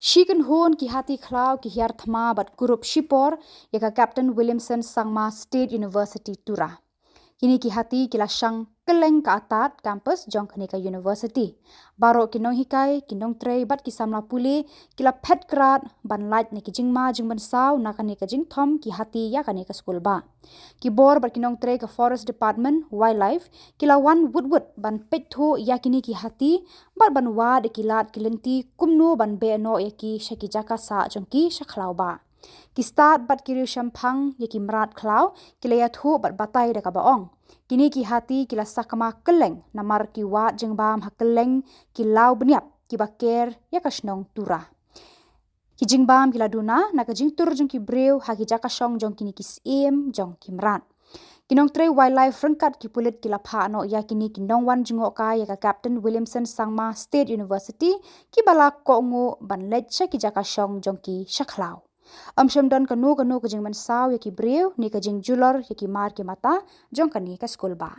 Shikan hon ki hati klau ki hiar thma bat Kurup Khubor yaka Captain Williamson Sangma State University Tura. Kini ki hati kila shang keleng ka atat campus jong kani ka university. Baro kinong hikai kinong trei bat ki Samla puli kila pet krat ban light ni ki jingma jingban saw na kani ka jing thom ki hati ya kani ka school ba. Khubor bat kinong trei ka forest department wildlife kila wan woodwood ban petho ya kini ki hati bat ban wad kilat kilenti kumno ban be no ya ki shaki jaka sa jong ki shakhlaw ba. Ki start bat kiri shampang ya ki mrat klau kila ya thu bat batai da ka baong. Kini ki hati kila sakama keleng namar ki wat jengbam ha keleng ki lau beniap ki baker ya kasnong Tura. Ki jingbam kila duna na ka jing tur jong ki breu ha ki jaka shong jong kini ki sim jong ki mrat. Kinong trei wildlife rengkat ki pulit kila pha no ya kini kinong wan jingo ka ya ka Captain Williamson Sangma State University ki bala ko ngo ban lech ki jaka shong jong ki shakhlaw. Don kanu ka jing man saw ya ki breu ni ka jing julor ya ki mar ki mata jong kani ka school ba.